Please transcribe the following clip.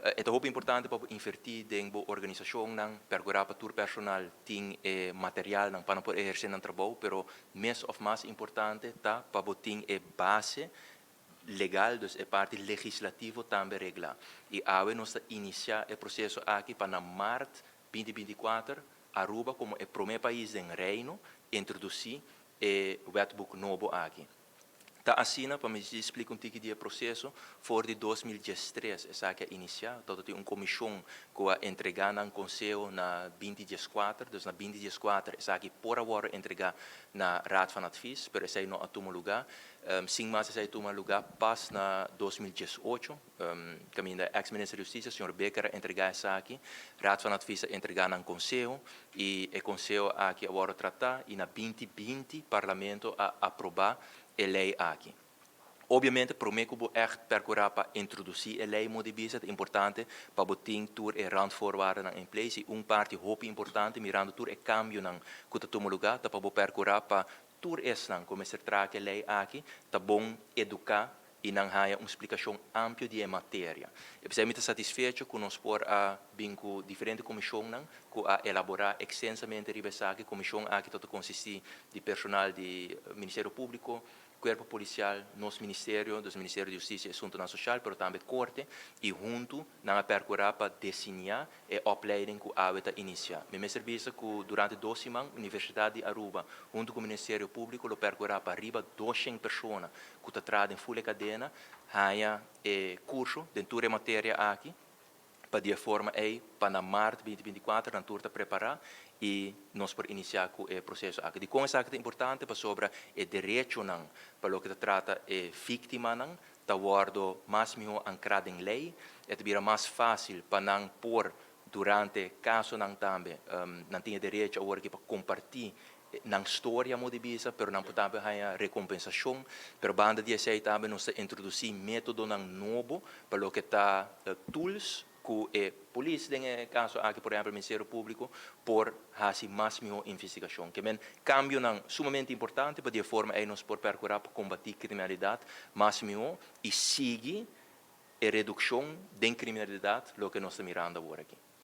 é muito importante para invertir em boa organização, não pergurar para todo personal tem material não para poder exercer no trabalho, pero mais ou mais importante tá para ter base legal, dus é parte legislativo também regla. E agora nós iniciar o processo aqui para março 2024, Aruba como é o primeiro país em reino introduzir o wetboek novo aqui. Tá assim, para me explicar um pouco do processo, for de 2013, essa que iniciar, todo tem uma comissão que vai entregar no Conselho na 2014, então na 2014, essa aqui por agora entregar na Raad van Advies, pero essa não toma lugar, sim, mas essa toma lugar pas na 2018, caminho da ex-ministro da Justiça, Sr. Becker, entregar essa aqui, Raad van Advies entregar no Conselho, e o Conselho aqui agora tratar, e na 2020, o Parlamento a aprovar a lei aqui. Obviamente, para mim, que echt percorrer para introduzir a lei modibisa, é importante para botar tour e randvoorwaarden em place. E parte muito importante, mirando tour e cambio não que toma lugar, para percorrer para tour es não começar a trazer a lei aqui, tá bom educar e não há uma explicação ampla de matéria. Eu estou muito satisfeito com nós por a com diferentes comissões que a elaborar extensamente a comissão aqui todo consiste de personal do Ministério Público, Corpo Policial, nosso Ministério, dos Ministérios de Justiça e Assunto Social, mas também Corte, e junto na percorrer para desenhar a opleiding que a AWETA inicia. Me serviço que durante 2 semanas, a Universidade de Aruba, junto com o Ministério Público, lo percorrer para arriba 200 pessoas que estão em full cadena, há curso de toda a matéria aqui, para de forma para março 2024 na turta preparar e nós por iniciar com o processo aqui. De como é importante para sobre o direito não, para o que trata a vítima não, tá guardo mais melhor ancrado em lei, é mais fácil para não pôr durante caso não também, não tem direito agora para compartilhar na história modibisa, pero não também há recompensação, pero banda de essa também nós introduzir método não novo para o que está tools que a polícia, em caso aqui, por exemplo, o Ministério Público, por fazer mais investigação. Que é cambio não sumamente importante para de forma aí nós por percorrer para combater criminalidade mais e seguir a redução da criminalidade, o que nós estamos mirando agora aqui.